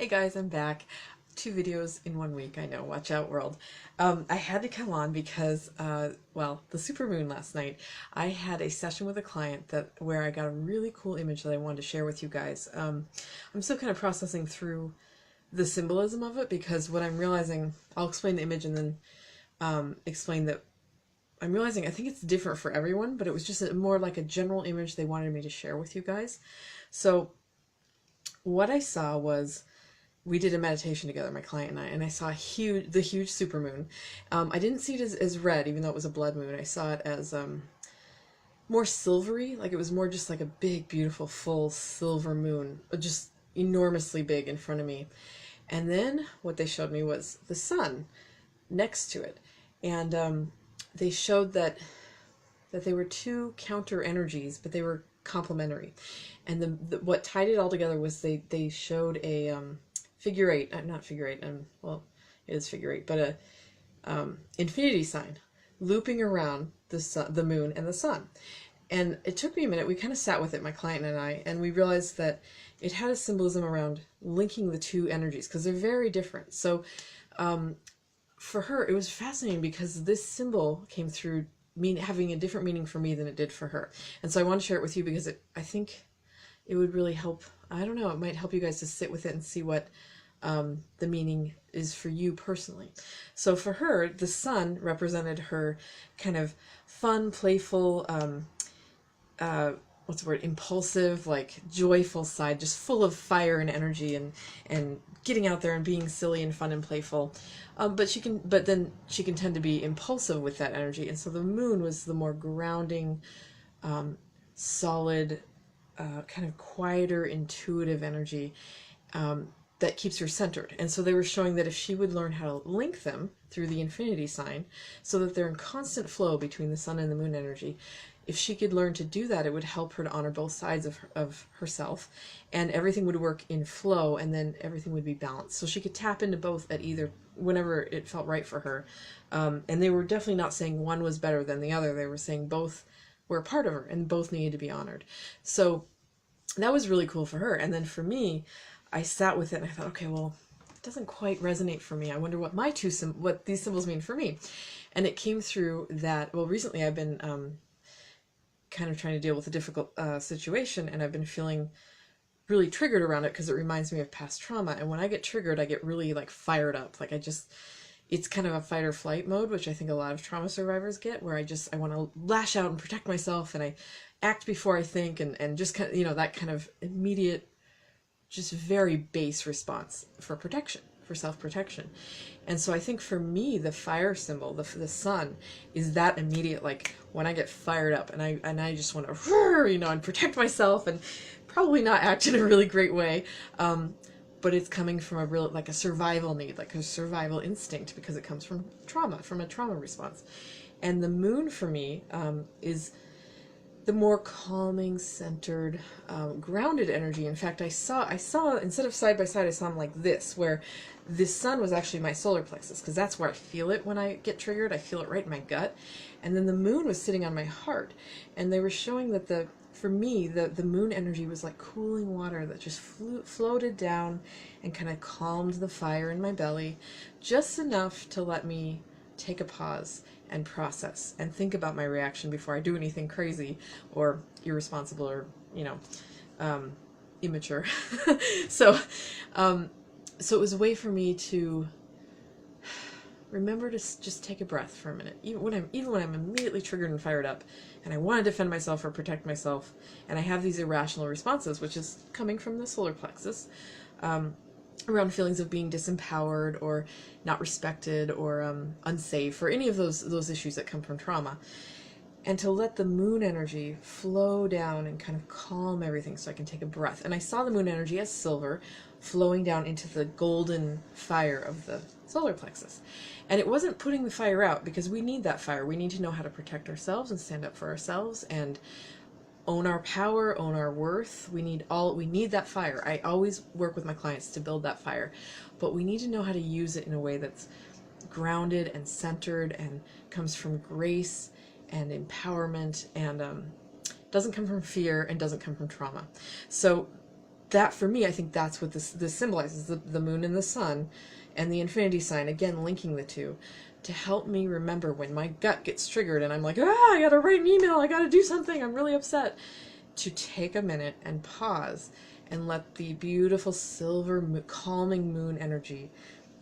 Hey guys, I'm back. 2 videos in 1 week. I know, watch out world. I had to come on because, well, the supermoon last night, I had a session with a client where I got a really cool image that I wanted to share with you guys. I'm still kind of processing through the symbolism of it because what I'm realizing, I'll explain the image and then explain that I'm realizing I think it's different for everyone, but it was just more like a general image they wanted me to share with you guys. So what I saw was we did a meditation together, my client and I saw the huge supermoon. I didn't see it as red, even though it was a blood moon. I saw it as more silvery, like it was more just like a big, beautiful, full silver moon, just enormously big in front of me. And then what they showed me was the sun next to it. And they showed that they were two counter energies, but they were complementary. And what tied it all together was they showed a figure eight, not figure eight, well, it is figure eight, but a infinity sign looping around the moon and the sun. And it took me a minute. We kind of sat with it, my client and I, and we realized that it had a symbolism around linking the two energies because they're very different. So for her, it was fascinating because this symbol came through having a different meaning for me than it did for her. And so I want to share it with you because I think it would really help. I don't know, it might help you guys to sit with it and see what the meaning is for you personally. So for her, the sun represented her kind of fun, playful, what's the word, impulsive, like joyful side, just full of fire and energy and getting out there and being silly and fun and playful. But then she can tend to be impulsive with that energy. And so the moon was the more grounding, solid, kind of quieter, intuitive energy that keeps her centered. And so they were showing that if she would learn how to link them through the infinity sign so that they're in constant flow between the sun and the moon energy, if she could learn to do that, it would help her to honor both sides of herself, and everything would work in flow, and then everything would be balanced. So she could tap into both at either, whenever it felt right for her. And they were definitely not saying one was better than the other. They were saying both were a part of her and both needed to be honored. So that was really cool for her. And then for me, I sat with it and I thought, okay, well, it doesn't quite resonate for me. I wonder what what these symbols mean for me. And it came through that, well, recently I've been kind of trying to deal with a difficult situation, and I've been feeling really triggered around it because it reminds me of past trauma. And when I get triggered, I get really like fired up. Like it's kind of a fight or flight mode, which I think a lot of trauma survivors get, where I want to lash out and protect myself, and I act before I think, and just kind of, that kind of immediate, just very base response for protection, for self-protection. And so I think for me, the fire symbol, the sun, is that immediate, like when I get fired up and I just want to, and protect myself and probably not act in a really great way. But it's coming from like a survival need, like a survival instinct, because it comes from trauma, from a trauma response. And the moon for me is the more calming, centered, grounded energy. In fact, I saw instead of side by side, I saw them like this, where the sun was actually my solar plexus, because that's where I feel it when I get triggered. I feel it right in my gut. And then the moon was sitting on my heart. And they were showing that for me, the moon energy was like cooling water that just floated down and kind of calmed the fire in my belly, just enough to let me take a pause and process and think about my reaction before I do anything crazy or irresponsible or, immature. So it was a way for me to remember to just take a breath for a minute, even when I'm immediately triggered and fired up and I want to defend myself or protect myself, and I have these irrational responses, which is coming from the solar plexus, around feelings of being disempowered or not respected or unsafe, or any of those issues that come from trauma. And to let the moon energy flow down and kind of calm everything so I can take a breath. And I saw the moon energy as silver flowing down into the golden fire of the solar plexus. And it wasn't putting the fire out, because we need that fire. We need to know how to protect ourselves and stand up for ourselves and own our power, own our worth. We need that fire. I always work with my clients to build that fire, but we need to know how to use it in a way that's grounded and centered and comes from grace and empowerment, and doesn't come from fear and doesn't come from trauma. So that for me, I think that's what this symbolizes, the moon and the sun and the infinity sign, again, linking the two to help me remember when my gut gets triggered and I'm like, I gotta write an email, I gotta do something, I'm really upset, to take a minute and pause and let the beautiful silver calming moon energy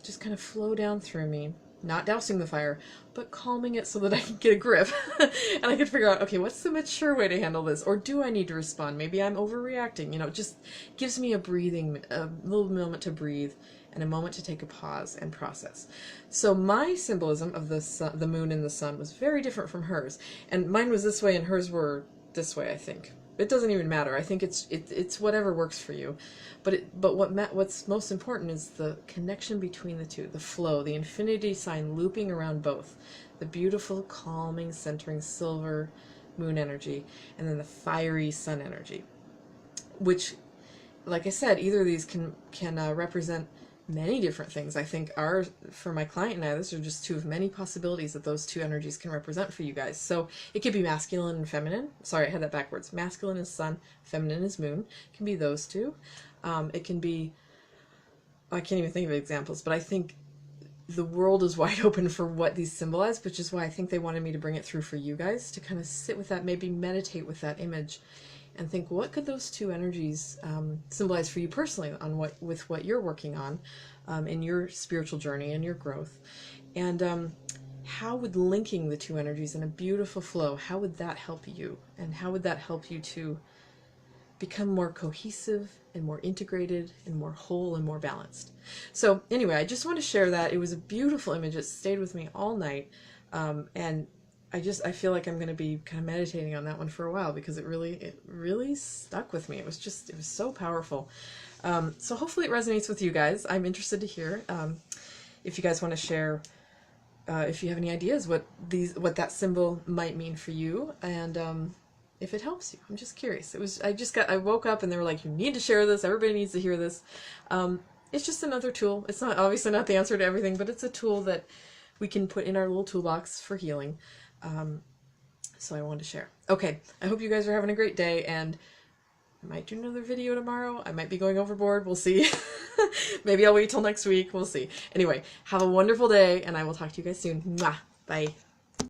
just kind of flow down through me, not dousing the fire, but calming it so that I can get a grip and I can figure out, okay, what's the mature way to handle this? Or do I need to respond? Maybe I'm overreacting. You know, it just gives me a little moment to breathe and a moment to take a pause and process. So my symbolism of the moon and the sun was very different from hers. And mine was this way and hers were this way, I think. It doesn't even matter. I think it's whatever works for you. But what's most important is the connection between the two, the flow, the infinity sign looping around both, the beautiful, calming, centering silver moon energy, and then the fiery sun energy, which, like I said, either of these can represent many different things. I think for my client and I, those are just two of many possibilities that those two energies can represent for you guys. So it could be masculine and feminine. Sorry, I had that backwards. Masculine is sun, feminine is moon. It can be those two. It can be, I can't even think of examples, but I think the world is wide open for what these symbolize, which is why I think they wanted me to bring it through for you guys to kind of sit with that, maybe meditate with that image and think, what could those two energies symbolize for you personally on with what you're working on in your spiritual journey and your growth? And how would linking the two energies in a beautiful flow, how would that help you? And how would that help you to become more cohesive and more integrated and more whole and more balanced? So anyway, I just want to share that. It was a beautiful image. It stayed with me all night. And I feel like I'm going to be kind of meditating on that one for a while because it really stuck with me. It was so powerful. So hopefully it resonates with you guys. I'm interested to hear if you guys want to share, if you have any ideas what that symbol might mean for you, and if it helps you. I'm just curious. I woke up and they were like, you need to share this. Everybody needs to hear this. It's just another tool. It's obviously not the answer to everything, but it's a tool that we can put in our little toolbox for healing. So I wanted to share. Okay, I hope you guys are having a great day, and I might do another video tomorrow. I might be going overboard. We'll see. Maybe I'll wait till next week. We'll see. Anyway, have a wonderful day, and I will talk to you guys soon. Mwah! Bye.